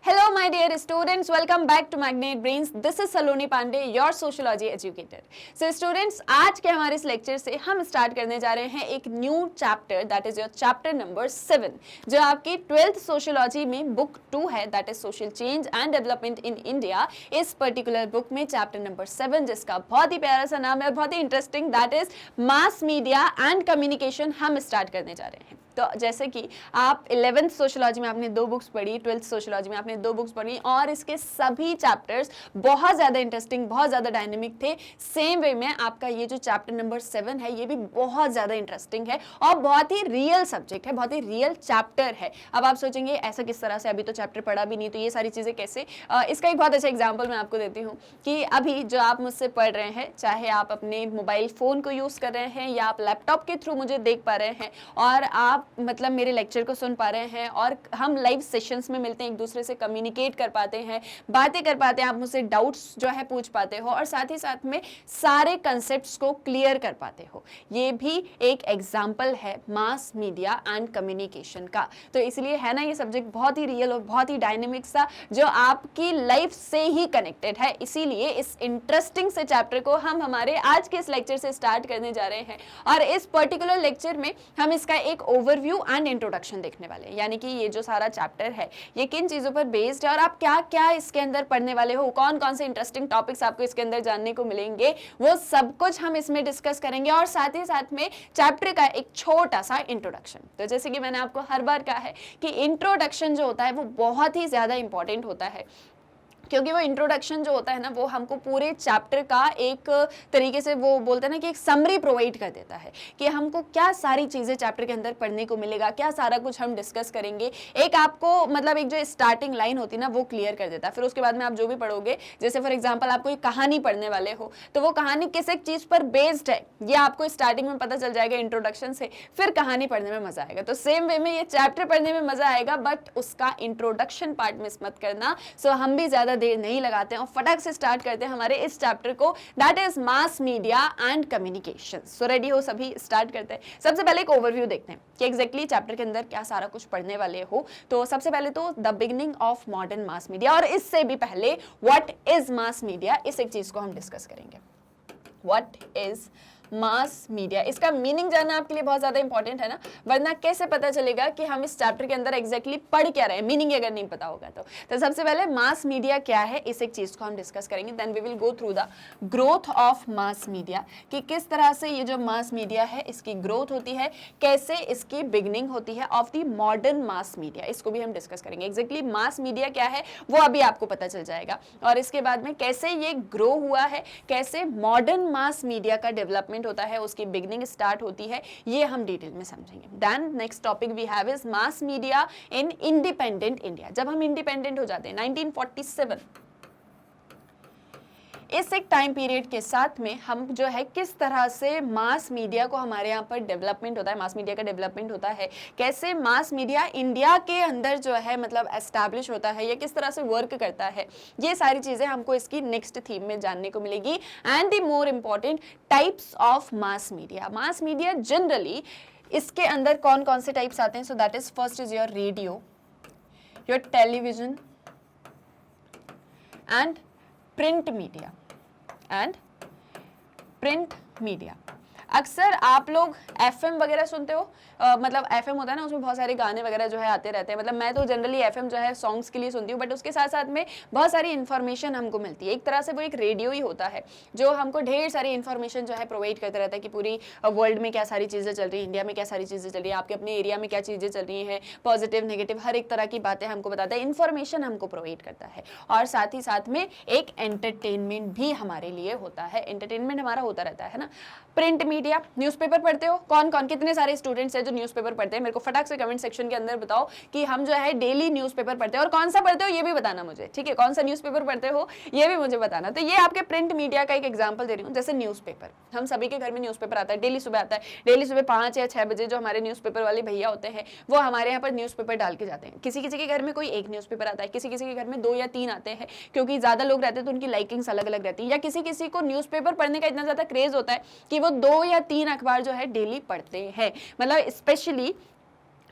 Hello, my dear students. Welcome back to Magnet Brains. This is Saloni Pandey, your sociology educator. So, students, आज के हमारे इस lecture से हम start करने जा रहे हैं एक new chapter, that is your chapter number 7, जो आपकी 12th सोशियोलॉजी में बुक 2 है, that is social change and development in India. इस पर्टिकुलर बुक में चैप्टर नंबर 7, जिसका बहुत ही प्यारा सा नाम है, बहुत ही interesting, that is mass media and communication, हम स्टार्ट करने जा रहे हैं। तो जैसे कि आप 11th सोशियोलॉजी में आपने 2 बुक्स पढ़ी, 12th सोशियोलॉजी में आपने 2 बुक्स पढ़ी और इसके सभी चैप्टर्स बहुत ज़्यादा इंटरेस्टिंग, बहुत ज़्यादा डायनेमिक थे। सेम वे में आपका ये जो चैप्टर नंबर 7 है, ये भी बहुत ज़्यादा इंटरेस्टिंग है और बहुत ही रियल सब्जेक्ट है, बहुत ही रियल चैप्टर है। अब आप सोचेंगे ऐसा किस तरह से, अभी तो चैप्टर पढ़ा भी नहीं, तो ये सारी चीज़ें कैसे? इसका एक बहुत अच्छा एग्जाम्पल मैं आपको देती हूँ कि अभी जो आप मुझसे पढ़ रहे हैं, चाहे आप अपने मोबाइल फ़ोन को यूज़ कर रहे हैं या आप लैपटॉप के थ्रू मुझे देख पा रहे हैं और आप मतलब मेरे लेक्चर को सुन पा रहे हैं और हम लाइव सेशंस में मिलते हैं, एक दूसरे से कम्युनिकेट कर पाते हैं, बातें कर पाते हैं, आप मुझसे डाउट्स जो है पूछ पाते हो और साथ ही साथ में सारे कंसेप्ट्स को क्लियर कर पाते हो। ये भी एक एग्जाम्पल है मास मीडिया एंड कम्युनिकेशन का। तो इसलिए है ना, ये सब्जेक्ट बहुत ही रियल और बहुत ही डायनेमिक सा, जो आपकी लाइफ से ही कनेक्टेड है। इसीलिए इस इंटरेस्टिंग से चैप्टर को हम हमारे आज के इस लेक्चर से स्टार्ट करने जा रहे हैं और इस पर्टिकुलर लेक्चर में हम इसका एक ओवरव्यू एंड इंट्रोडक्शन देखने वाले हैं। यानी कि ये जो सारा चैप्टर है, ये किन चीजों पर बेस्ड है और आप क्या क्या इसके अंदर पढ़ने वाले हो, कौन कौन से इंटरेस्टिंग टॉपिक्स आपको इसके अंदर जानने को मिलेंगे, वो सब कुछ हम इसमें डिस्कस करेंगे और साथ ही साथ में चैप्टर का एक छोटा सा इंट्रोडक्शन। तो जैसे कि मैंने आपको हर बार कहा है कि इंट्रोडक्शन जो होता है वो बहुत ही ज्यादा इंपॉर्टेंट होता है, क्योंकि वो इंट्रोडक्शन जो होता है ना, वो हमको पूरे चैप्टर का एक तरीके से, वो बोलते हैं ना कि एक समरी प्रोवाइड कर देता है कि हमको क्या सारी चीज़ें चैप्टर के अंदर पढ़ने को मिलेगा, क्या सारा कुछ हम डिस्कस करेंगे। एक आपको मतलब एक जो स्टार्टिंग लाइन होती है ना, वो क्लियर कर देता है। फिर उसके बाद में आप जो भी पढ़ोगे, जैसे फॉर एग्जाम्पल आप कोई कहानी पढ़ने वाले हो, तो वो कहानी किस एक चीज़ पर बेस्ड है ये आपको स्टार्टिंग में पता चल जाएगा इंट्रोडक्शन से, फिर कहानी पढ़ने में मजा आएगा। तो सेम वे में ये चैप्टर पढ़ने में मजा आएगा, बट उसका इंट्रोडक्शन पार्ट मिस मत करना। सो हम भी ज्यादा देर नहीं लगाते हैं और फटाक से स्टार्ट करते हैं हमारे इस चैप्टर को, that is mass media and communication. So ready हो सभी? स्टार्ट करते हैं। सबसे पहले एक ओवरव्यू देखते हैं कि एग्जैक्टली चैप्टर के अंदर क्या सारा कुछ पढ़ने वाले हो। तो सबसे पहले तो the beginning of modern mass media, और इससे भी पहले व्हाट इज मास मीडिया, इस एक चीज को हम डिस्कस करेंगे। व्हाट इज मास मीडिया, इसका मीनिंग जानना आपके लिए बहुत ज्यादा इंपॉर्टेंट है ना, वरना कैसे पता चलेगा कि हम इस चैप्टर के अंदर एग्जैक्टली पढ़ क्या रहे हैं, मीनिंग अगर नहीं पता होगा तो सबसे पहले मास मीडिया क्या है, इस एक चीज को हम डिस्कस करेंगे। Then we will go through the growth of mass media, कि किस तरह से ये जो मास मीडिया है इसकी ग्रोथ होती है, कैसे इसकी बिगनिंग होती है of the modern mass media, इसको भी हम डिस्कस करेंगे। एग्जैक्टली मास मीडिया क्या है वो अभी आपको पता चल जाएगा, और इसके बाद में कैसे ये ग्रो हुआ है, कैसे मॉडर्न मास मीडिया का डेवलपमेंट होता है, उसकी बिगनिंग स्टार्ट होती है, ये हम डिटेल में समझेंगे। Then next topic we have is mass media in independent India. जब हम इंडिपेंडेंट हो जाते हैं 1947, इस एक टाइम पीरियड के साथ में हम जो है किस तरह से मास मीडिया को हमारे यहाँ पर डेवलपमेंट होता है, मास मीडिया का डेवलपमेंट होता है, कैसे मास मीडिया इंडिया के अंदर जो है मतलब एस्टैब्लिश होता है या किस तरह से वर्क करता है, ये सारी चीज़ें हमको इसकी नेक्स्ट थीम में जानने को मिलेगी। And the more important, types of mass media. Mass media generally इसके अंदर कौन कौन से टाइप्स आते हैं? So that is first is your radio, your television and print media अक्सर आप लोग एफएम वगैरह सुनते हो, मतलब एफएम होता है ना, उसमें बहुत सारे गाने वगैरह जो है आते रहते हैं। मतलब मैं तो जनरली एफएम जो है सॉन्ग्स के लिए सुनती हूँ, बट उसके साथ साथ में बहुत सारी इन्फॉर्मेशन हमको मिलती है। एक तरह से वो एक रेडियो ही होता है जो हमको ढेर सारी इन्फॉर्मेशन जो है प्रोवाइड करता रहता है कि पूरी वर्ल्ड में क्या सारी चीज़ें चल रही हैं, इंडिया में क्या सारी चीज़ें चल रही हैं, आपके अपने एरिया में क्या चीज़ें चल रही हैं, पॉजिटिव नेगेटिव हर एक तरह की बातें हमको बताता है, इन्फॉर्मेशन हमको प्रोवाइड करता है। और साथ ही साथ में एक एंटरटेनमेंट भी हमारे लिए होता है, एंटरटेनमेंट हमारा होता रहता है ना। प्रिंट मीडिया, न्यूज़पेपर पढ़ते हो? कौन कौन, कितने सारे स्टूडेंट्स हैं जो न्यूज़पेपर पढ़ते हैं? मेरे को फटाक से कमेंट सेक्शन के अंदर बताओ कि हम जो है डेली न्यूज़पेपर पढ़ते हैं, और कौन सा पढ़ते हो ये भी बताना मुझे, ठीक है? कौन सा न्यूज़पेपर पढ़ते हो ये भी मुझे बताना। तो ये आपके प्रिंट मीडिया का एक एग्जाम्पल दे रही हूँ। जैसे न्यूज़पेपर, हम सभी के घर में न्यूज़पेपर आता है, डेली सुबह आता है, डेली सुबह 5 या 6 बजे जो हमारे न्यूज़पेपर वाले भैया होते हैं वो हमारे यहाँ पर न्यूज़पेपर डाल के जाते हैं। किसी किसी के घर में कोई एक न्यूज़पेपर आता है, किसी किसी के घर में 2 या 3 आते हैं, क्योंकि ज़्यादा लोग रहते हैं तो उनकी लाइकिंग्स अलग अलग रहती है, या किसी किसी को न्यूज़पेपर पढ़ने का इतना ज़्यादा क्रेज होता है कि वो 2 या 3 अखबार जो है डेली पढ़ते हैं। मतलब स्पेशली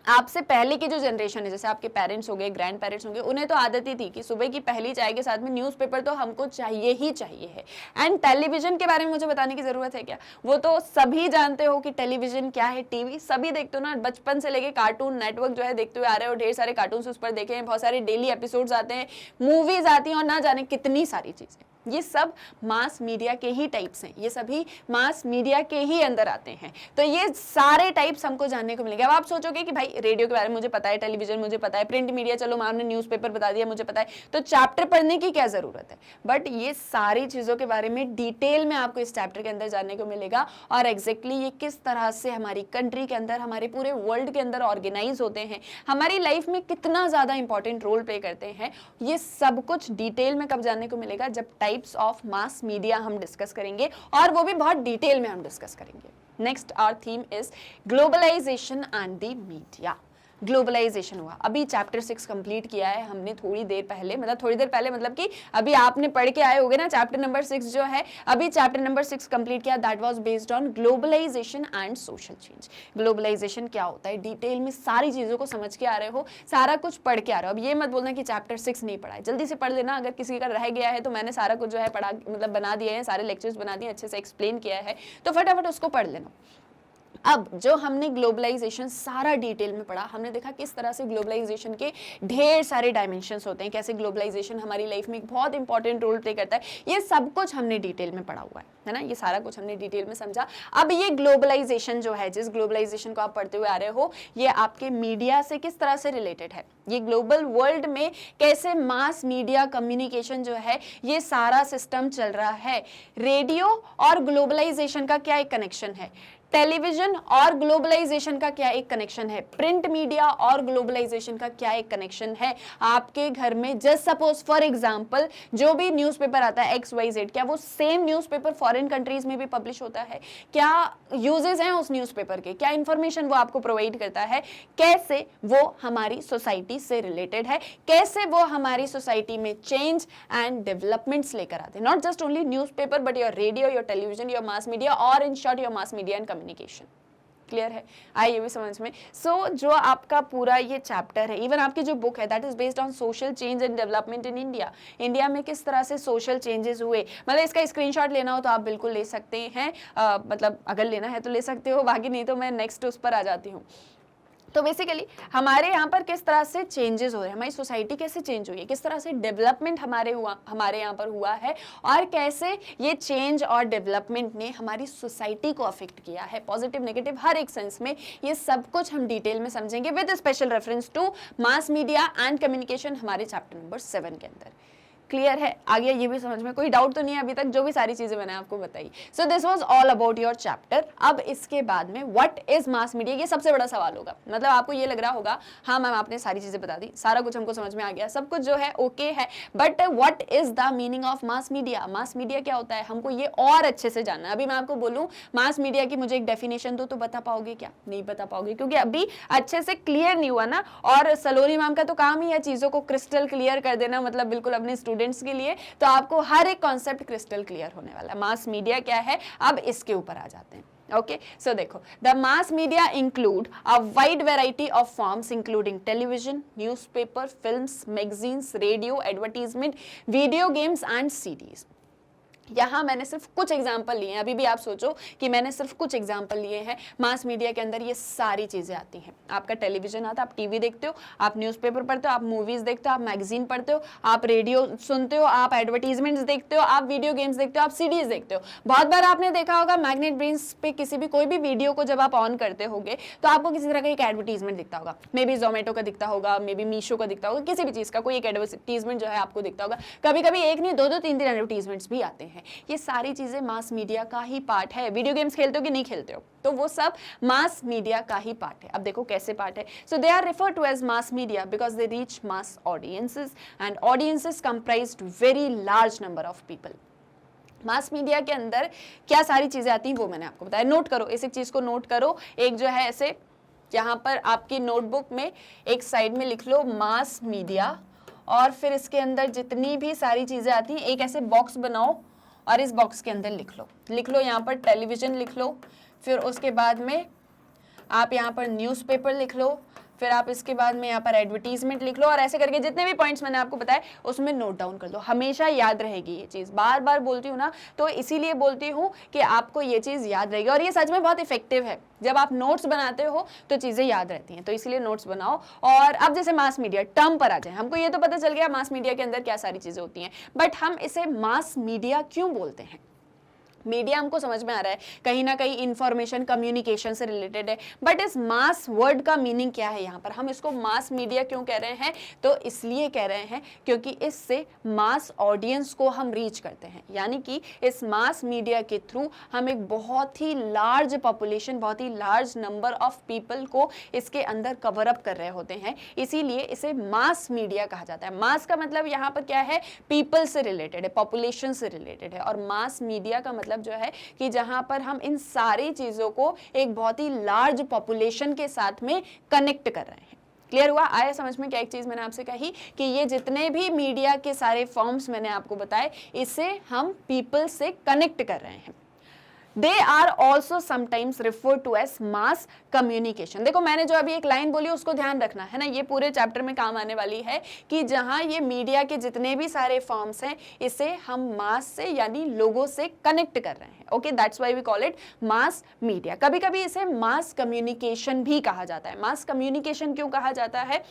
आपसे पहले की जो जनरेशन है, जैसे आपके पेरेंट्स हो गए, ग्रैंड पेरेंट्स होंगे, उन्हें तो आदत ही थी कि सुबह की पहली चाय के साथ में न्यूज़पेपर तो हमको चाहिए ही चाहिए है। एंड टेलीविजन के बारे में मुझे बताने की जरूरत है क्या, वो तो सभी जानते हो कि टेलीविजन क्या है, टीवी सभी देखते हो ना, बचपन से लेके कार्टून नेटवर्क जो है देखते हुए आ रहे हो, ढेर सारे कार्टून उस पर देखे हैं, बहुत सारे डेली एपिसोड्स आते हैं, मूवीज आती हैं और ना जाने कितनी सारी चीजें, ये सब मास मीडिया के ही टाइप्स हैं, ये सभी मास मीडिया के ही अंदर आते हैं। तो ये सारे टाइप्स हमको जानने को मिलेंगे। अब आप सोचोगे कि भाई रेडियो के बारे में मुझे पता है, टेलीविजन मुझे पता है, प्रिंट मीडिया चलो मैम ने न्यूज़पेपर बता दिया मुझे पता है, तो चैप्टर पढ़ने की क्या जरूरत है। बट ये सारी चीजों के बारे में डिटेल में आपको इस चैप्टर के अंदर जानने को मिलेगा, और एग्जैक्टली ये किस तरह से हमारी कंट्री के अंदर, हमारे पूरे वर्ल्ड के अंदर ऑर्गेनाइज होते हैं, हमारी लाइफ में कितना ज्यादा इंपॉर्टेंट रोल प्ले करते हैं, ये सब कुछ डिटेल में कब जानने को मिलेगा, जब टाइप्स ऑफ मास मीडिया हम डिस्कस करेंगे, और वो भी बहुत डिटेल में हम डिस्कस करेंगे। Next our theme is globalisation and the media. Globalisation हुआ, अभी चैप्टर 6 कंप्लीट किया है हमने थोड़ी देर पहले, मतलब कि अभी आपने पढ़ के आए होगे ना चैप्टर नंबर 6 जो है, अभी चैप्टर नंबर 6 कंप्लीट किया, that was based on globalisation and social change. Globalisation क्या होता है, डिटेल में सारी चीजों को समझ के आ रहे हो, सारा कुछ पढ़ के आ रहे हो। अब ये मत बोलना कि चैप्टर 6 नहीं पढ़ा है, जल्दी से पढ़ लेना, अगर किसी का रह गया है तो मैंने सारा कुछ जो है पढ़ा, मतलब बना दिया है, सारे लेक्चर्स बना दिए, अच्छे से एक्सप्लेन किया है, तो फटाफट उसको पढ़ लेना। अब जो हमने ग्लोबलाइजेशन सारा डिटेल में पढ़ा, हमने देखा किस तरह से ग्लोबलाइजेशन के ढेर सारे डायमेंशंस होते हैं, कैसे ग्लोबलाइजेशन हमारी लाइफ में एक बहुत इंपॉर्टेंट रोल प्ले करता है, ये सब कुछ हमने डिटेल में पढ़ा हुआ है ना, ये सारा कुछ हमने डिटेल में समझा। अब ये ग्लोबलाइजेशन जो है, जिस ग्लोबलाइजेशन को आप पढ़ते हुए आ रहे हो, ये आपके मीडिया से किस तरह से रिलेटेड है, ये ग्लोबल वर्ल्ड में कैसे मास मीडिया कम्युनिकेशन जो है ये सारा सिस्टम चल रहा है। रेडियो और ग्लोबलाइजेशन का क्या एक कनेक्शन है, टेलीविजन और ग्लोबलाइजेशन का क्या एक कनेक्शन है, प्रिंट मीडिया और ग्लोबलाइजेशन का क्या एक कनेक्शन है। आपके घर में जस्ट सपोज फॉर एग्जांपल जो भी न्यूज़पेपर आता है XYZ, क्या वो सेम न्यूज़पेपर फॉरेन कंट्रीज में भी पब्लिश होता है, क्या यूजेस हैं उस न्यूज़पेपर के, क्या इंफॉर्मेशन वो आपको प्रोवाइड करता है, कैसे वो हमारी सोसाइटी से रिलेटेड है, कैसे वो हमारी सोसाइटी में चेंज एंड डेवलपमेंट्स लेकर आते हैं। Not just only newspaper but your radio, your television, your mass media, और in short your mass media and communication. Clear है, आइए ये भी समझ में। सो जो आपका पूरा ये चैप्टर है, इवन आपकी जो बुक है that is based on social change and development in India. India में किस तरह से सोशल चेंजेस हुए, मतलब इसका स्क्रीनशॉट लेना हो तो आप बिल्कुल ले सकते हैं, मतलब अगर लेना है तो ले सकते हो, बाकी नहीं तो मैं नेक्स्ट उस पर आ जाती हूँ। तो बेसिकली हमारे यहाँ पर किस तरह से चेंजेस हो रहे हैं, हमारी सोसाइटी कैसे चेंज हुई है, किस तरह से डेवलपमेंट हमारे यहाँ पर हुआ है, और कैसे ये चेंज और डेवलपमेंट ने हमारी सोसाइटी को अफेक्ट किया है, पॉजिटिव नेगेटिव हर एक सेंस में। ये सब कुछ हम डिटेल में समझेंगे with special reference to mass media and communication हमारे चैप्टर नंबर 7 के अंदर। क्लियर है, आगे ये भी समझ में कोई डाउट तो नहीं है अभी तक, जो भी सारी चीजें मैंने आपको बताई। So this was all about your chapter. अब इसके बाद में व्हाट इज मास मीडिया, ये सबसे बड़ा सवाल होगा। मतलब आपको ये लग रहा होगा हाँ मैम आपने सारी चीजें बता दी, सारा कुछ हमको समझ में आ गया, सब कुछ जो है ओके है, but what is the meaning of mass media, mass media क्या होता है, हमको ये और अच्छे से जानना है। अभी मैं आपको बोलूं मास मीडिया की मुझे एक डेफिनेशन दो तो बता पाओगे क्या, नहीं बता पाओगे, क्योंकि अभी अच्छे से क्लियर नहीं हुआ ना। और सलोनी मैम का तो काम ही है चीजों को क्रिस्टल क्लियर कर देना, मतलब बिल्कुल अपने स्टूडेंट्स के लिए, तो आपको हर एक कॉन्सेप्ट क्रिस्टल क्लियर होने वाला है। मास मीडिया क्या है, अब इसके ऊपर आ जाते हैं। Okay, so देखो, the mass media include a wide variety of forms including television, newspaper, films, magazines, radio, advertisement, video games and CDs. यहाँ मैंने सिर्फ कुछ एग्जाम्पल लिए हैं, अभी भी आप सोचो कि मैंने सिर्फ कुछ एग्जाम्पल लिए हैं। मास मीडिया के अंदर ये सारी चीजें आती हैं। आपका टेलीविजन आता है, आप टीवी देखते हो, आप न्यूज़पेपर पढ़ते हो, आप मूवीज देखते हो, आप मैगजीन पढ़ते हो, आप रेडियो सुनते हो, आप एडवर्टीजमेंट्स देखते हो, आप वीडियो गेम्स देखते हो, आप सीडीज देखते हो। बहुत बार आपने देखा होगा मैग्नेट ब्रेन्स पे किसी भी कोई भी वीडियो को जब आप ऑन करते होगे तो आपको किसी तरह का एक एडवर्टीजमेंट दिखता होगा, मे बी जोमेटो का दिखता होगा, मे बी मीशो का दिखता होगा, किसी भी चीज का कोई एक एडवर्टीजमेंट जो है आपको दिखता होगा। कभी कभी एक नहीं दो दो तीन तीन एडवर्टीजमेंट्स भी आते हैं। ये सारी चीजें मास मीडिया का ही पार्ट है। वीडियो गेम्स खेलते हो कि नहीं खेलते हो, तो वो सब मास मीडिया का ही पार्ट है। अब देखो कैसे पार्ट है। So they are referred to as mass media because they reach mass audiences and audiences comprised very large number of people. Mass media के अंदर क्या सारी चीजें आती हैं वो मैंने आपको बताया। नोट करो, इस एक चीज को नोट करो। एक जो है ऐसे यहाँ पर आपकी नोटबुक में एक साइड में लिख लो मास मीडिया, और फिर इसके अंदर जितनी भी सारी चीजें आती हैं एक ऐसे बॉक्स बनाओ और इस बॉक्स के अंदर लिख लो यहाँ पर टेलीविजन लिख लो, फिर उसके बाद में आप यहाँ पर न्यूज़पेपर लिख लो, फिर आप इसके बाद में यहाँ पर एडवर्टीजमेंट लिख लो, और ऐसे करके जितने भी पॉइंट्स मैंने आपको बताए उसमें नोट डाउन कर दो। हमेशा याद रहेगी ये चीज़, बार बार बोलती हूँ ना, तो इसीलिए बोलती हूँ कि आपको ये चीज़ याद रहेगी, और ये सच में बहुत इफेक्टिव है। जब आप नोट्स बनाते हो तो चीज़ें याद रहती हैं, तो इसलिए नोट्स बनाओ। और अब जैसे मास मीडिया टर्म पर आ जाए, हमको ये तो पता चल गया मास मीडिया के अंदर क्या सारी चीज़ें होती हैं, बट हम इसे मास मीडिया क्यों बोलते हैं? मीडिया हमको समझ में आ रहा है, कहीं ना कहीं इंफॉर्मेशन कम्युनिकेशन से रिलेटेड है, बट इस मास वर्ड का मीनिंग क्या है? यहाँ पर हम इसको मास मीडिया क्यों कह रहे हैं? तो इसलिए कह रहे हैं क्योंकि इससे मास ऑडियंस को हम रीच करते हैं, यानी कि इस मास मीडिया के थ्रू हम एक बहुत ही लार्ज पॉपुलेशन, बहुत ही लार्ज नंबर ऑफ पीपल को इसके अंदर कवर अप कर रहे होते हैं, इसीलिए इसे मास मीडिया कहा जाता है। मास का मतलब यहाँ पर क्या है? पीपल से रिलेटेड है, पॉपुलेशन से रिलेटेड है, और मास मीडिया का मतलब जो है कि जहां पर हम इन सारी चीजों को एक बहुत ही लार्ज पॉपुलेशन के साथ में कनेक्ट कर रहे हैं। क्लियर हुआ? आया समझ में? क्या एक चीज मैंने आपसे कही कि ये जितने भी मीडिया के सारे फॉर्म्स मैंने आपको बताए, इसे हम पीपल से कनेक्ट कर रहे हैं। They are also sometimes referred to as mass communication। देखो मैंने जो अभी एक लाइन बोली उसको ध्यान रखना है ना, ये पूरे चैप्टर में काम आने वाली है कि जहां ये मीडिया के जितने भी सारे फॉर्म्स हैं, इसे हम मास से यानी लोगों से कनेक्ट कर रहे हैं। Okay, that's why we call it mass media. कभी कभी इसे मास कम्युनिकेशन भी कहा जाता है। मास कम्युनिकेशन क्यों कहा जाता है?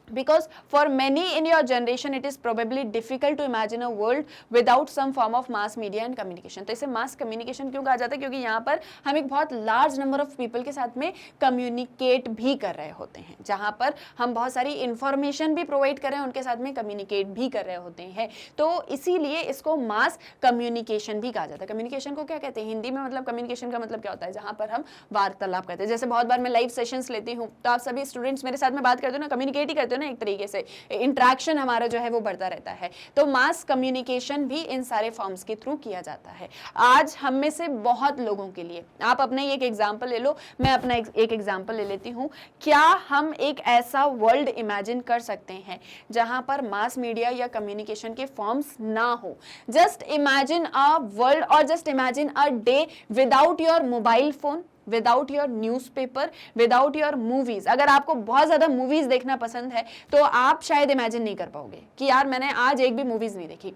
Because for many in your generation it is probably difficult to imagine a world without some form of mass media and communication। तो इसे mass communication क्यों कहा जाता है? क्योंकि यहाँ पर हम एक बहुत large number of people के साथ में communicate भी कर रहे होते हैं, जहाँ पर हम बहुत सारी information भी provide कर रहे हैं, उनके साथ में communicate भी कर रहे होते हैं, तो इसीलिए इसको mass communication भी कहा जाता है। communication को क्या कहते हैं हिंदी में? मतलब communication का मतलब क्या होता है? जहाँ पर हम वार्तालाप करते हैं। जैसे बहुत बार मैं लाइव सेशंस लेती हूँ, तो आप सभी स्टूडेंट्स मेरे साथ में बात करते हो ना, कम्युनिकेट ही करते हो ना, एक तरीके से इंटरेक्शन हमारा जो है वो बढ़ता रहता है। तो मास कम्युनिकेशन भी इन सारे फॉर्म्स के थ्रू किया जाता है। आज हम में से बहुत लोगों के लिए, आप अपना एक एग्जांपल ले लो, मैं अपना एक एग्जांपल ले लेती हूँ। क्या हम एक ऐसा वर्ल्ड इमेजिन कर सकते हैं जहां पर मास मीडिया या कम्युनिकेशन के फॉर्म्स ना हो? जस्ट इमेजिन अ वर्ल्ड, और just imagine a day without your mobile phone, without your newspaper, without your movies. अगर आपको बहुत ज्यादा मूवीज देखना पसंद है तो आप शायद इमेजिन नहीं कर पाओगे कि यार मैंने आज एक भी मूवीज नहीं देखी।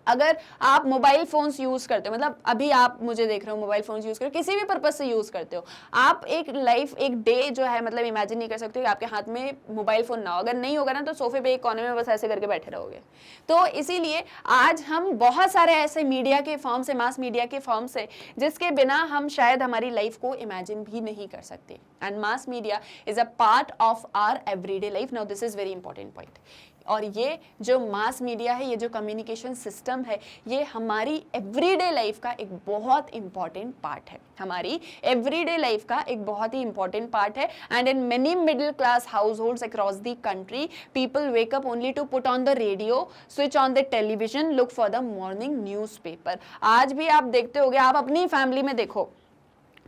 अगर आप मोबाइल फोन्स यूज करते हो, मतलब अभी आप मुझे देख रहे हो मोबाइल फोन्स यूज करते हो, किसी भी पर्पज से यूज करते हो, आप एक लाइफ, एक डे जो है मतलब इमेजिन नहीं कर सकते कि आपके हाथ में मोबाइल फोन ना हो। अगर नहीं होगा ना तो सोफे पे एक कोने में बस ऐसे करके बैठे रहोगे। तो इसीलिए आज हम बहुत सारे ऐसे मीडिया के फॉर्म से, मास मीडिया के फॉर्म से, जिसके बिना हम शायद हमारी लाइफ को इमेजिन भी नहीं कर सकते। And mass media is a part of our everyday life. Now this is very important point. और ये जो मास मीडिया है, ये जो कम्युनिकेशन सिस्टम है, ये हमारी एवरीडे लाइफ का एक बहुत इंपॉर्टेंट पार्ट है। हमारी एवरीडे लाइफ का एक बहुत ही इंपॉर्टेंट पार्ट है। And in many middle class households across the country, people wake up only to put on the radio, switch on the television, look for the morning newspaper. आज भी आप देखते होगे, आप अपनी फैमिली में देखो,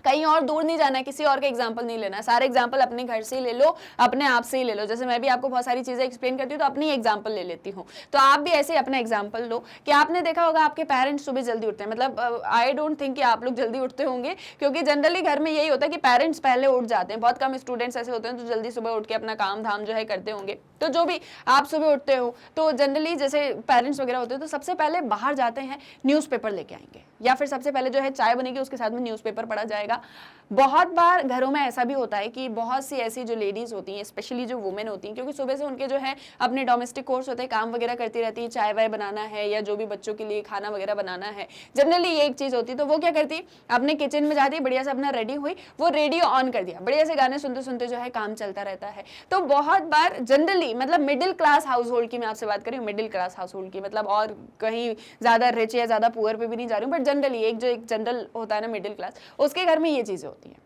कहीं और दूर नहीं जाना है, किसी और का एग्जाम्पल नहीं लेना है, सारे एग्जाम्पल अपने घर से ही ले लो, अपने आप से ही ले लो। जैसे मैं भी आपको बहुत सारी चीज़ें एक्सप्लेन करती हूँ तो अपनी एग्जाम्पल ले लेती हूँ, तो आप भी ऐसे ही अपना एग्जाम्पल लो। कि आपने देखा होगा आपके पेरेंट्स सुबह जल्दी उठते हैं, मतलब आई डोंट थिंक कि आप लोग जल्दी उठते होंगे, क्योंकि जनरली घर में यही होता है कि पेरेंट्स पहले उठ जाते हैं। बहुत कम स्टूडेंट्स ऐसे होते हैं जो जल्दी सुबह उठ के अपना काम धाम जो है करते होंगे। तो जो भी आप सुबह उठते हो तो जनरली जैसे पेरेंट्स वगैरह होते हैं तो सबसे पहले बाहर जाते हैं, न्यूज़पेपर लेके आएंगे, या फिर सबसे पहले जो है चाय बनेगी उसके साथ में न्यूज़पेपर पढ़ा जाएगा। बहुत बार घरों में ऐसा भी होता है कि बहुत सी ऐसी जो लेडीज होती हैं, स्पेशली जो वुमेन होती हैं, क्योंकि सुबह से उनके जो है अपने डोमेस्टिक कोर्स होते हैं, काम वगैरह करती रहती है, चाय वाय बनाना है या जो भी बच्चों के लिए खाना वगैरह बनाना है, जनरली ये एक चीज़ होती है। तो वो क्या करती है, अपने किचन में जाती है, बढ़िया से अपना रेडी हुई, वो रेडियो ऑन कर दिया, बढ़िया से गाने सुनते सुनते जो है काम चलता रहता है। तो बहुत बार जनरली, मतलब मिडिल क्लास हाउस होल्ड की मैं आपसे बात कर रही हूँ, मिडिल क्लास हाउस होल्ड की, मतलब और कहीं ज़्यादा रिच या ज़्यादा पुअर पे भी नहीं जा रही हूँ, बट जनरली एक जो एक जनरल होता है ना मिडिल क्लास, उसके घर में ये चीज़ें होती हैं।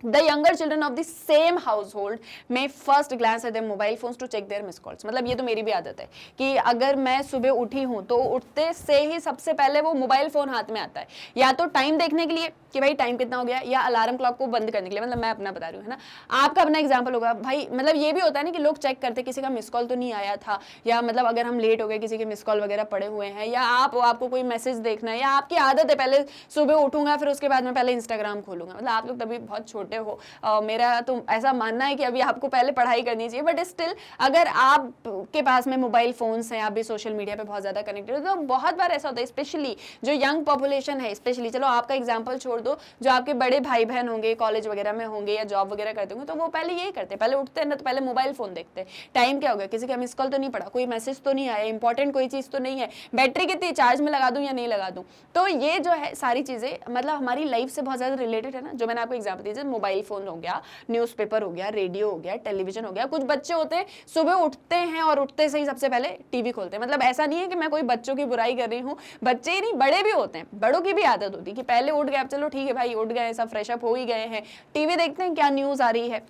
The younger children of the same household may first glance at their mobile phones to check their missed calls। मतलब ये तो मेरी भी आदत है कि अगर मैं सुबह उठी हूँ तो उठते से ही सबसे पहले वो मोबाइल फोन हाथ में आता है, या तो टाइम देखने के लिए कि भाई टाइम कितना हो गया, या अलार्म क्लॉक को बंद करने के लिए। मतलब मैं अपना बता रही हूँ, है ना, आपका अपना एग्जाम्पल होगा भाई। मतलब ये भी होता है ना कि लोग चेक करते किसी का मिस कॉल तो नहीं आया था, या मतलब अगर हम लेट हो गए, किसी के मिस कॉल वगैरह पड़े हुए हैं, या आपको कोई मैसेज देखना है, या आपकी आदत है पहले सुबह उठूंगा फिर उसके बाद में पहले इंस्टाग्राम खोलूंगा। मतलब आप लोग तभी बहुत छोटे छोटे हो, मेरा तो ऐसा मानना है कि अभी आपको पहले पढ़ाई करनी चाहिए, बट स्टिल अगर आपके पास में मोबाइल फोन्स हैं, आप भी सोशल मीडिया पे बहुत ज़्यादा कनेक्टेड हो, तो बहुत बार ऐसा होता है, स्पेशली जो यंग पॉपुलेशन है, स्पेशली चलो आपका एग्जाम्पल छोड़ दो, जो आपके बड़े भाई बहन होंगे, कॉलेज वगैरह में होंगे या जॉब वगैरह करते होंगे, तो वो पहले यही करते हैं, पहले उठते हैं ना तो पहले मोबाइल फोन देखते हैं, टाइम क्या हो गया, किसी का मिस कॉल तो नहीं पड़ा, कोई मैसेज तो नहीं आया, इंपॉर्टेंट कोई चीज़ तो नहीं है, बैटरी कितनी चार्ज में लगा दूं या नहीं लगा दूं। तो ये जो है सारी चीज़ें मतलब हमारी लाइफ से बहुत ज़्यादा रिलेटेड है ना, जो मैंने आपको एग्जाम्पल दी, जैसे मोबाइल फोन हो गया, न्यूज़पेपर हो गया, रेडियो हो गया, टेलीविजन हो गया। कुछ बच्चे होते हैं सुबह उठते हैं और उठते से ही सबसे पहले टीवी खोलते हैं। मतलब ऐसा नहीं है कि मैं कोई बच्चों की बुराई कर रही हूँ, बच्चे ही नहीं बड़े भी होते हैं, बड़ों की भी आदत होती है कि पहले उठ गए, अब चलो ठीक है भाई उठ गए, सब फ्रेश अप हो ही गए हैं, टीवी देखते हैं क्या न्यूज़ आ रही है,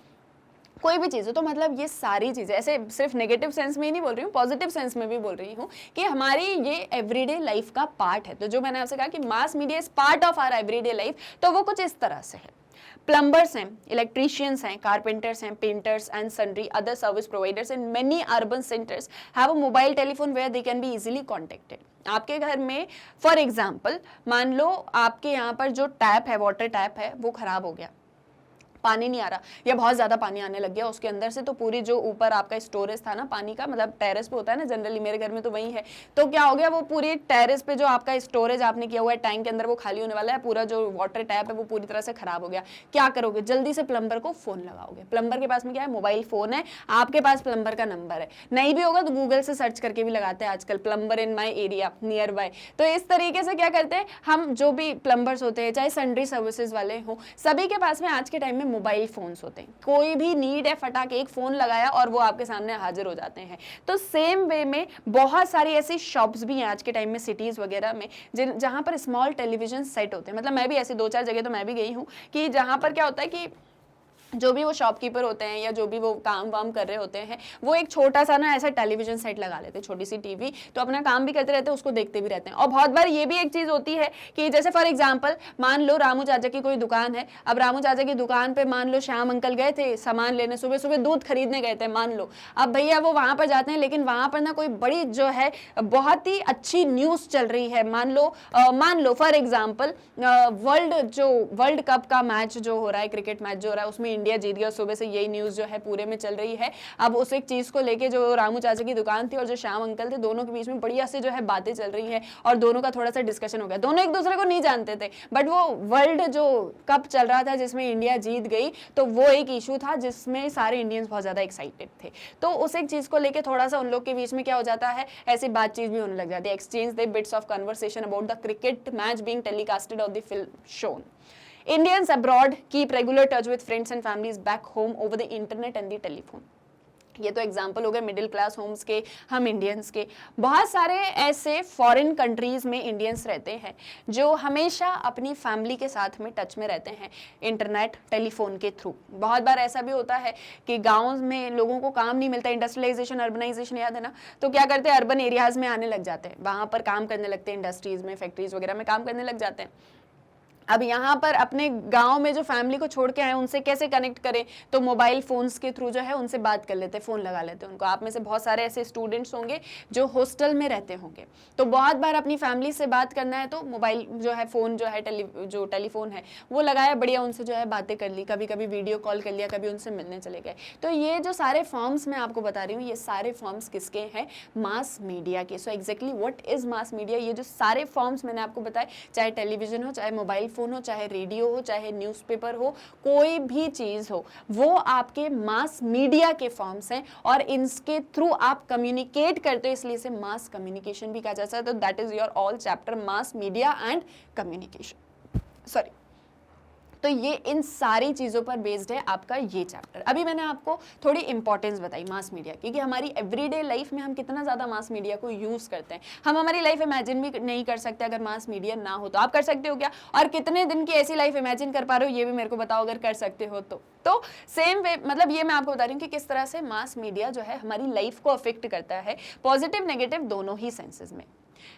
कोई भी चीज़ हो। तो मतलब ये सारी चीज़ें ऐसे सिर्फ नेगेटिव सेंस में ही नहीं बोल रही हूँ, पॉजिटिव सेंस में भी बोल रही हूँ कि हमारी ये एवरीडे लाइफ का पार्ट है। तो जो मैंने आपसे कहा कि mass media is part of our everyday life, तो वो कुछ इस तरह से है। प्लम्बर्स हैं, इलेक्ट्रिशियंस हैं, कारपेंटर्स हैं, painters and sundry other service providers in many urban centres have a mobile telephone where they can be easily contacted. आपके घर में फॉर एग्जाम्पल मान लो आपके यहाँ पर जो टैप है, वाटर टैप है, वो खराब हो गया, पानी नहीं आ रहा या बहुत ज़्यादा पानी आने लग गया उसके अंदर से, तो पूरी जो ऊपर आपका स्टोरेज था ना पानी का, मतलब टेरेस पे होता है ना जनरली, मेरे घर में तो वही है, तो क्या हो गया वो पूरी टेरेस पे जो आपका स्टोरेज आपने किया हुआ है टैंक के अंदर वो खाली होने वाला है, पूरा जो वाटर टैप है वो पूरी तरह से खराब हो गया। क्या करोगे, जल्दी से प्लम्बर को फोन लगाओगे। प्लम्बर के पास में क्या है, मोबाइल फोन है, आपके पास प्लम्बर का नंबर है, नहीं भी होगा तो गूगल से सर्च करके भी लगाते हैं आजकल, plumber in my area near by. तो इस तरीके से क्या करते हैं हम, जो भी प्लम्बर्स होते हैं चाहे सन्ड्री सर्विसेज वाले हों, सभी के पास में आज के टाइम में मोबाइल फोन्स होते हैं। कोई भी नीड है, फटाक एक फोन लगाया और वो आपके सामने हाजिर हो जाते हैं। तो सेम वे में बहुत सारी ऐसी शॉप्स भी हैं आज के टाइम में सिटीज वगैरह में जहां पर स्मॉल टेलीविजन सेट होते हैं। मतलब मैं भी ऐसे 2-4 जगह तो मैं भी गई हूँ कि जहां पर क्या होता है कि जो भी वो शॉपकीपर होते हैं या जो भी वो काम वाम कर रहे होते हैं, वो एक छोटा सा ना ऐसा टेलीविजन सेट लगा लेते हैं, छोटी सी टीवी, तो अपना काम भी करते रहते हैं, उसको देखते भी रहते हैं। और बहुत बार ये भी एक चीज़ होती है कि जैसे फॉर एग्जांपल मान लो रामू चाचा की कोई दुकान है, अब रामू चाचा की दुकान पे मान लो श्याम अंकल गए थे सामान लेने, सुबह सुबह दूध खरीदने गए थे मान लो, अब भैया वो वहाँ पर जाते हैं, लेकिन वहाँ पर ना कोई बड़ी जो है बहुत ही अच्छी न्यूज़ चल रही है, मान लो फॉर एग्जाम्पल वर्ल्ड कप का मैच जो हो रहा है, क्रिकेट मैच जो हो रहा है, उसमें इंडिया जीत गया, सुबह से यही न्यूज़ जो है पूरे में चल रही है। अब उस एक चीज़ को लेके जो रामू चाचा की दुकान थी और जो श्याम अंकल थे, दोनों के बीच में बढ़िया से जो है बातें चल रही हैं और दोनों का थोड़ा सा डिस्कशन हो गया। दोनों एक दूसरे को नहीं जानते थे, बट वो वर्ल्ड जो कप चल रहा था जिसमें इंडिया जीत गई, तो वो एक इशू था जिसमें सारे इंडियंस बहुत ज़्यादा एक्साइटेड थे। तो उस एक चीज़ को लेके थोड़ा सा उन लोग के बीच में क्या हो जाता है, ऐसी बातचीत भी होने लग जाती है, exchange the bits of conversation about the cricket match being telecasted on the film shown. Indians abroad keep regular touch with friends and families back home over the internet and the telephone. ये तो example हो गए middle class Holmes के, हम Indians के। बहुत सारे ऐसे फॉरेन कंट्रीज़ में इंडियंस रहते हैं जो हमेशा अपनी फैमिली के साथ में टच में रहते हैं इंटरनेट टेलीफोन के थ्रू। बहुत बार ऐसा भी होता है कि गाँव में लोगों को काम नहीं मिलता, इंडस्ट्रियलाइजेशन अर्बनाइजेशन याद है ना, तो क्या करते हैं अर्बन एरियाज़ में आने लग जाते हैं, वहाँ पर काम करने लगते हैं, इंडस्ट्रीज़ में फैक्ट्रीज़ वगैरह में काम करने लग जाते हैं। अब यहाँ पर अपने गांव में जो फैमिली को छोड़ के आए उनसे कैसे कनेक्ट करें, तो मोबाइल फ़ोन्स के थ्रू जो है उनसे बात कर लेते हैं, फ़ोन लगा लेते हैं उनको। आप में से बहुत सारे ऐसे स्टूडेंट्स होंगे जो हॉस्टल में रहते होंगे, तो बहुत बार अपनी फैमिली से बात करना है तो मोबाइल जो है फ़ोन जो है टेलीफोन है वो लगाया, बढ़िया उनसे जो है बातें कर ली, कभी कभी वीडियो कॉल कर लिया, कभी उनसे मिलने चले गए। तो ये जो सारे फॉर्म्स मैं आपको बता रही हूँ, ये सारे फॉर्म्स किसके हैं, मास मीडिया के। So exactly what is mass media, ये जो सारे फॉर्म्स मैंने आपको बताए, चाहे टेलीविजन हो, चाहे मोबाइल फ़ोन हो, चाहे रेडियो हो, चाहे न्यूज़पेपर हो, कोई भी चीज़ हो, वो आपके मास मीडिया के फॉर्म्स हैं और इनके थ्रू आप कम्युनिकेट करते हो, इसलिए इसे मास कम्युनिकेशन भी कहा जाता है। तो that is your all chapter mass media and communication, sorry. तो ये इन सारी चीज़ों पर बेस्ड है आपका ये चैप्टर। अभी मैंने आपको थोड़ी इंपॉर्टेंस बताई मास मीडिया की कि हमारी एवरीडे लाइफ में हम कितना ज़्यादा मास मीडिया को यूज़ करते हैं। हम हमारी लाइफ इमेजिन भी नहीं कर सकते अगर मास मीडिया ना हो, तो आप कर सकते हो क्या, और कितने दिन की ऐसी लाइफ इमेजिन कर पा रहे हो ये भी मेरे को बताओ अगर कर सकते हो तो सेम वे, मतलब ये मैं आपको बता रही हूँ कि किस तरह से मास मीडिया जो है हमारी लाइफ को अफेक्ट करता है, पॉजिटिव नेगेटिव दोनों ही सेंसेस में।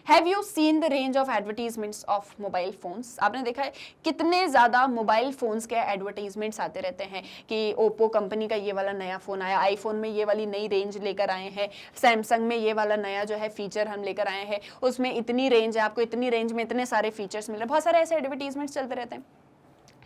Have you seen the range of advertisements of mobile phones? आपने देखा है कितने ज़्यादा मोबाइल फ़ोन्स के एडवर्टीजमेंट्स आते रहते हैं कि ओप्पो कंपनी का ये वाला नया फ़ोन आया, आईफोन में ये वाली नई रेंज लेकर आए हैं, सैमसंग में ये वाला नया जो है फीचर हम लेकर आए हैं, उसमें इतनी रेंज है, आपको इतनी रेंज में इतने सारे फीचर्स मिल रहे हैं। बहुत सारे ऐसे एडवर्टीजमेंट्स चलते रहते हैं।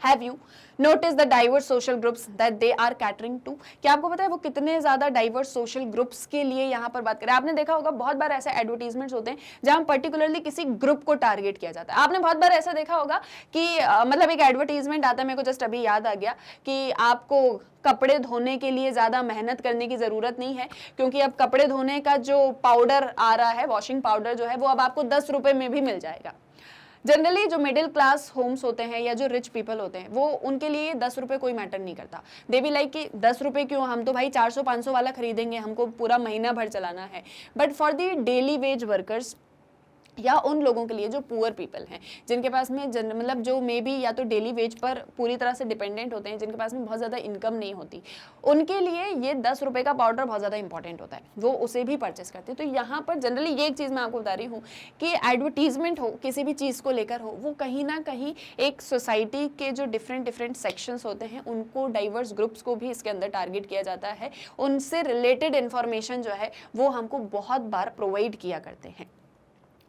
Have you notice the diverse social groups that they are catering to? क्या आपको पता है वो कितने ज्यादा डाइवर्स सोशल ग्रुप्स के लिए यहाँ पर बात करें? आपने देखा होगा बहुत बार ऐसे एडवर्टीजमेंट्स होते हैं जहां पर्टिकुलरली किसी ग्रुप को टारगेट किया जाता है। आपने बहुत बार ऐसा देखा होगा कि मतलब एक एडवर्टीजमेंट आता है, मेरे को जस्ट अभी याद आ गया कि आपको कपड़े धोने के लिए ज्यादा मेहनत करने की जरूरत नहीं है, क्योंकि अब कपड़े धोने का जो पाउडर आ रहा है, वॉशिंग पाउडर जो है, वो अब आपको 10 रुपए में भी मिल जाएगा। जनरली जो मिडिल क्लास होम्स होते हैं या जो रिच पीपल होते हैं, वो उनके लिए 10 रुपए कोई मैटर नहीं करता। दे बी लाइक कि 10 रुपए क्यों, हम तो भाई 400-500 वाला खरीदेंगे, हमको पूरा महीना भर चलाना है। But for the daily veg workers या उन लोगों के लिए जो पुअर पीपल हैं, जिनके पास में मतलब जो मे बी या तो डेली वेज पर पूरी तरह से डिपेंडेंट होते हैं, जिनके पास में बहुत ज़्यादा इनकम नहीं होती, उनके लिए ये 10 रुपए का पाउडर बहुत ज़्यादा इंपॉर्टेंट होता है, वो उसे भी परचेस करते हैं। तो यहाँ पर जनरली ये एक चीज़ मैं आपको बता रही हूँ कि एडवर्टीजमेंट हो, किसी भी चीज़ को लेकर हो, वो कहीं ना कहीं एक सोसाइटी के जो डिफरेंट सेक्शंस होते हैं, उनको डाइवर्स ग्रुप्स को भी इसके अंदर टारगेट किया जाता है। उनसे रिलेटेड इन्फॉर्मेशन जो है वो हमको बहुत बार प्रोवाइड किया करते हैं।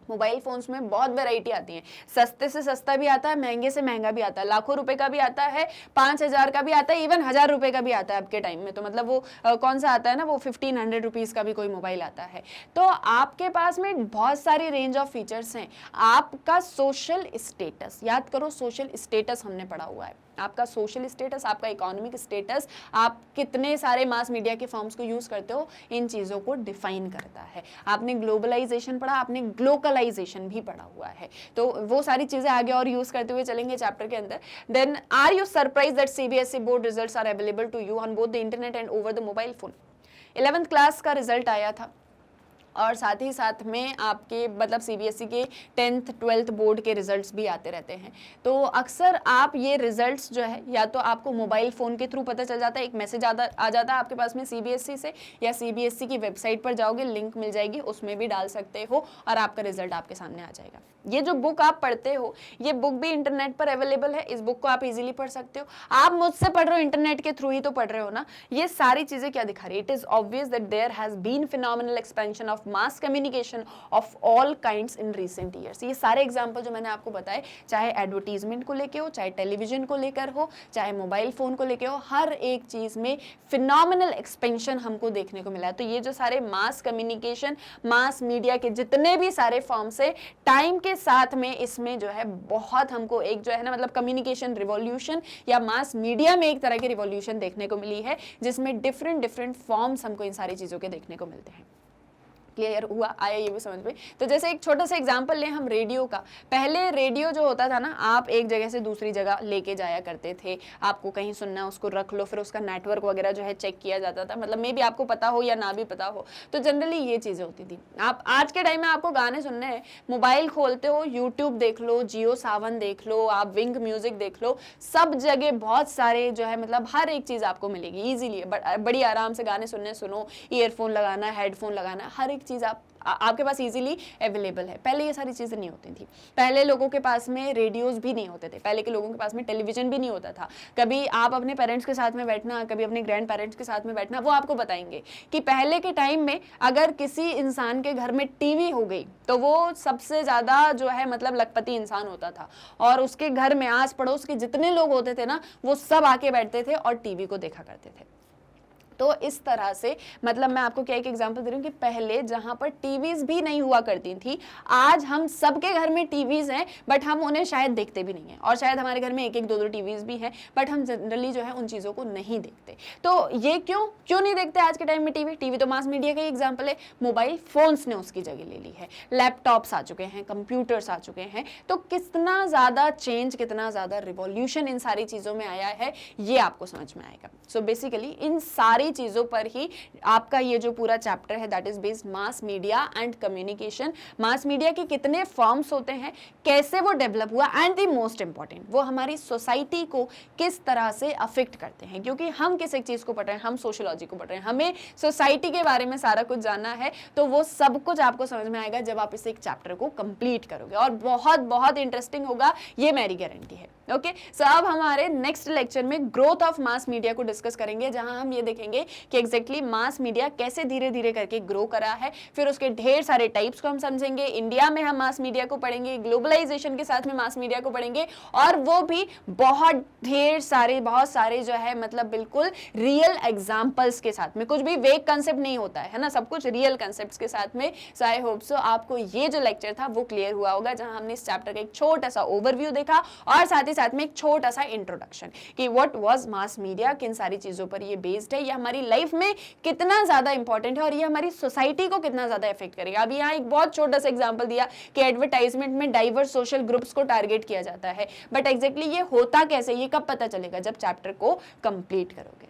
मोबाइल फोन्स में बहुत वैरायटी आती है, सस्ते से सस्ता भी आता है, महंगे से महंगा भी आता है, लाखों रुपए का भी आता है, 5,000 का भी आता है, इवन 1,000 रुपए का भी आता है। अब के टाइम में तो मतलब वो कौन सा आता है ना, वो 1,500 रुपीज का भी कोई मोबाइल आता है। तो आपके पास में बहुत सारी रेंज ऑफ फीचर्स हैं। आपका सोशल स्टेटस, याद करो सोशल स्टेटस हमने पढ़ा हुआ है, आपका सोशल स्टेटस, आपका इकोनॉमिक स्टेटस, आप कितने सारे मास मीडिया के फॉर्म्स को यूज करते हो, इन चीजों को डिफाइन करता है। आपने ग्लोबलाइजेशन पढ़ा, आपने ग्लोकलाइजेशन भी पढ़ा हुआ है, तो वो सारी चीजें आगे और यूज करते हुए चलेंगे चैप्टर के अंदर। Then are you surprise that CBSE board results are available to you on both the internet and over the mobile phone? 11th class का रिजल्ट आया था और साथ ही साथ में आपके मतलब सीबीएसई के 10th 12th बोर्ड के रिजल्ट्स भी आते रहते हैं। तो अक्सर आप ये रिजल्ट्स जो है या तो आपको मोबाइल फ़ोन के थ्रू पता चल जाता है, एक मैसेज आ जाता है आपके पास में सीबीएसई से, या सीबीएसई की वेबसाइट पर जाओगे, लिंक मिल जाएगी, उसमें भी डाल सकते हो और आपका रिजल्ट आपके सामने आ जाएगा। ये जो बुक आप पढ़ते हो, ये बुक भी इंटरनेट पर अवेलेबल है, इस बुक को आप इजीली पढ़ सकते हो। आप मुझसे पढ़ रहे हो, इंटरनेट के थ्रू ही तो पढ़ रहे हो ना। ये सारी चीजें क्या दिखा रही है? It is obvious that there has been phenomenal expansion of mass communication of all kinds in recent years. ये सारे एग्जाम्पल जो मैंने आपको बताए, चाहे एडवर्टीजमेंट को लेके हो, चाहे टेलीविजन को लेकर हो, चाहे मोबाइल फोन को लेके हो, हर एक चीज में फिनोमिनल एक्सपेंशन हमको देखने को मिला है। तो ये जो सारे मास कम्युनिकेशन, मास मीडिया के जितने भी सारे फॉर्म्स है, टाइम के साथ में इसमें जो है बहुत हमको एक जो है ना मतलब कम्युनिकेशन रिवॉल्यूशन या मास मीडिया में एक तरह की रिवॉल्यूशन देखने को मिली है, जिसमें डिफरेंट फॉर्म्स हमको इन सारी चीजों के देखने को मिलते हैं। क्लियर हुआ, आया ये भी समझ में? तो जैसे एक छोटा सा एग्जांपल लें हम रेडियो का। पहले रेडियो जो होता था ना, आप एक जगह से दूसरी जगह लेके जाया करते थे, आपको कहीं सुनना है उसको रख लो, फिर उसका नेटवर्क वगैरह जो है चेक किया जाता था, मतलब मे भी आपको पता हो या ना भी पता हो, तो जनरली ये चीजें होती थी। आप आज के टाइम में आपको गाने सुनने हैं, मोबाइल खोलते हो, यूट्यूब देख लो, जियो सावन देख लो, आप विंग म्यूजिक देख लो, सब जगह बहुत सारे जो है मतलब हर एक चीज आपको मिलेगी इजीली, बड़ी आराम से गाने सुनो, ईयरफोन लगाना, हेडफोन लगाना, हर एक चीज आपके पास इजीली अवेलेबल है। पहले ये सारी चीजें नहीं होती थी। पहले लोगों के पास में रेडियोज भी नहीं होते थे, पहले के लोगों के पास में टेलीविजन भी नहीं होता था। कभी आप अपने पेरेंट्स के साथ में बैठना, कभी अपने ग्रैंड पेरेंट्स के साथ में बैठना, वो आपको बताएंगे कि पहले के टाइम में अगर किसी इंसान के घर में टीवी हो गई तो वो सबसे ज्यादा जो है मतलब लखपति इंसान होता था, और उसके घर में आस पड़ोस के जितने लोग होते थे ना, वो सब आके बैठते थे और टीवी को देखा करते थे। तो इस तरह से मतलब मैं आपको क्या एक एग्जांपल दे रही हूँ कि पहले जहां पर टीवीज भी नहीं हुआ करती थी, आज हम सबके घर में टीवीज हैं, बट हम उन्हें शायद देखते भी नहीं है, और शायद हमारे घर में एक दो टीवीज भी हैं, बट हम जनरली जो है उन चीजों को नहीं देखते। तो ये क्यों नहीं देखते आज के टाइम में टीवी? तो मास मीडिया का ही एग्जाम्पल है। मोबाइल फोन्स ने उसकी जगह ले ली है, लैपटॉप्स आ चुके हैं, कंप्यूटर्स आ चुके हैं, तो कितना ज्यादा चेंज, कितना ज्यादा रिवॉल्यूशन इन सारी चीजों में आया है, ये आपको समझ में आएगा। सो बेसिकली इन सारी चीजों पर ही आपका ये जो पूरा चैप्टर है that is based mass media and communication. Mass media के कितने फॉर्म्स होते हैं, कैसे वो डेवलप हुआ, एंड द मोस्ट इंपॉर्टेंट वो हमारी सोसाइटी को किस तरह से अफेक्ट करते हैं। क्योंकि हम किस एक चीज को पढ़ रहे हैं, हम सोशियोलॉजी को पढ़ रहे हैं, हमें सोसाइटी के बारे में सारा कुछ जानना है, तो वो सब कुछ आपको समझ में आएगा जब आप इस एक चैप्टर को कंप्लीट करोगे, और बहुत बहुत इंटरेस्टिंग होगा, ये मेरी गारंटी है। ओके, सो अब हमारे नेक्स्ट लेक्चर में ग्रोथ ऑफ मास मीडिया को डिस्कस करेंगे, जहां हम ये देखेंगे आगे कि एग्जैक्टली मास मीडिया कैसे धीरे धीरे करके ग्रो करा है, फिर उसके ढेर सारे टाइप्स को हम समझेंगे, इंडिया में हम मास मीडिया को पढ़ेंगे, ग्लोबलाइजेशन के साथ में मास मीडिया को पढ़ेंगे, और वो भी बहुत सारे जो है मतलब बिल्कुल रियल एग्जांपल्स के साथ में, कुछ भी वेग कंसेप्ट नहीं होता है ना, सब कुछ रियल कंसेप्ट्स के साथ में। सो आई होप सो आपको ये जो लेक्चर था वो क्लियर हुआ होगा, जहां हमने इस चैप्टर का एक छोटा सा ओवरव्यू देखा और साथ ही साथ में एक छोटा सा इंट्रोडक्शन कि व्हाट वाज मास मीडिया, किन सारी चीजों पर ये बेस्ड है, ये हमारी लाइफ में कितना ज्यादा इंपॉर्टेंट है और ये हमारी सोसाइटी को कितना ज्यादा इफेक्ट करेगा। अभी यहाँ एक बहुत छोटा सा एग्जांपल दिया कि एडवर्टाइजमेंट में डाइवर्स सोशल ग्रुप्स को टारगेट किया जाता है, बट एग्जैक्टली ये होता कैसे, ये कब पता चलेगा, जब चैप्टर को कंप्लीट करोगे।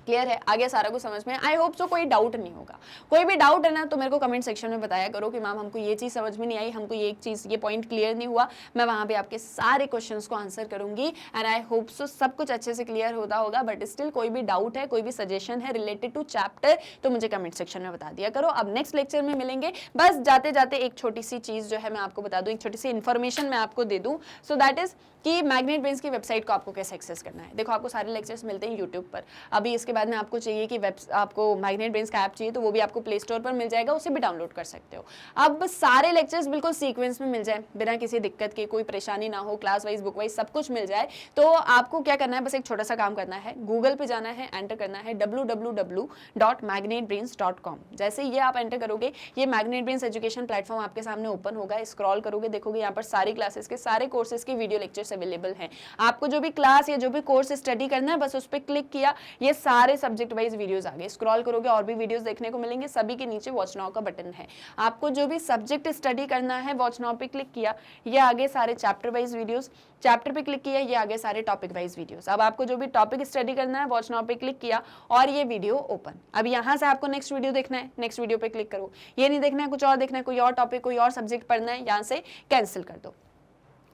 क्लियर है, आगे सारा कुछ समझ में। आई होप सो कोई डाउट नहीं होगा। कोई भी डाउट है ना तो मेरे को कमेंट सेक्शन में बताया करो कि मैम हमको ये चीज़ समझ में नहीं आई, हमको ये एक चीज़, ये पॉइंट क्लियर नहीं हुआ। मैं वहाँ पे आपके सारे क्वेश्चंस को आंसर करूंगी एंड आई होप सो सब कुछ अच्छे से क्लियर होता होगा। बट स्टिल कोई भी डाउट है, कोई भी सजेशन है रिलेटेड टू चैप्टर तो मुझे कमेंट सेक्शन में बता दिया करो। अब नेक्स्ट लेक्चर में मिलेंगे। बस जाते जाते एक छोटी सी चीज़ जो है मैं आपको बता दूँ, एक छोटी सी इन्फॉर्मेशन मैं आपको दे दूँ। सो दैट इज कि मैग्नेट ब्रेन्स की वेबसाइट को आपको कैसे एक्सेस करना है। देखो आपको सारे लेक्चर्स मिलते हैं यूट्यूब पर। अभी इसके बाद में आपको चाहिए कि आपको मैग्नेट ब्रेन्स का ऐप चाहिए तो वो भी आपको प्ले स्टोर पर मिल जाएगा, उसे भी डाउनलोड कर सकते हो। अब सारे लेक्चर्स बिल्कुल सीक्वेंस में मिल जाए, बिना किसी दिक्कत के, कोई परेशानी ना हो, क्लास वाइज बुक वाइज सब कुछ मिल जाए। तो आपको क्या करना है, बस एक छोटा सा काम करना है, गूगल पे जाना है, एंटर करना है www.magnetbrains.com। जैसे ये आप एंटर करोगे ये मैग्नेट ब्रेन्स एजुकेशन प्लेटफॉर्म आपके सामने ओपन होगा। स्क्रॉल करोगे देखोगे यहाँ पर सारी क्लासेस के सारे कोर्सेज की वीडियो लेक्चर्स अवेलेबल हैं। आपको जो भी क्लास या जो भी कोर्स स्टडी करना है बस उस पर क्लिक किया, ये सारे सब्जेक्ट वाइज वीडियोस आ गए। स्क्रॉल करोगे और भी वीडियोस देखने को मिलेंगे, सभी के नीचे वॉच नाउ का बटन है। आपको जो भी सब्जेक्ट स्टडी करना है वॉच नाउ पे क्लिक किया, ये आगे सारे चैप्टर वाइज वीडियोस, चैप्टर पे क्लिक किया, ये आगे सारे टॉपिक वाइज वीडियोस। अब आपको जो भी टॉपिक स्टडी करना है वॉच नाउ पे क्लिक किया और ये वीडियो ओपन। अब यहाँ से आपको नेक्स्ट वीडियो देखना है, नेक्स्ट वीडियो पे क्लिक करो। ये नहीं देखना है, कुछ और देखना है, कोई और टॉपिक, कोई और सब्जेक्ट पढ़ना है, यहाँ से कैंसिल कर दो।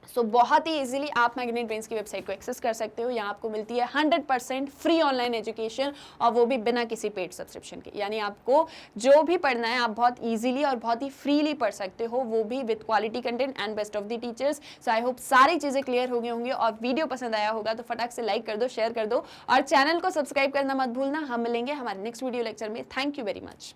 सो बहुत ही इजीली आप मैग्नेट ब्रेन्स की वेबसाइट को एक्सेस कर सकते हो। यहाँ आपको मिलती है 100% फ्री ऑनलाइन एजुकेशन और वो भी बिना किसी पेड सब्सक्रिप्शन के। यानी आपको जो भी पढ़ना है आप बहुत इजीली और बहुत ही फ्रीली पढ़ सकते हो, वो भी with quality content and best of the teachers. So I hope सारी चीज़ें क्लियर हो गई होंगी और वीडियो पसंद आया होगा तो फटाक से लाइक कर दो, शेयर कर दो और चैनल को सब्सक्राइब करना मत भूलना। हम मिलेंगे हमारे नेक्स्ट वीडियो लेक्चर में। Thank you very much.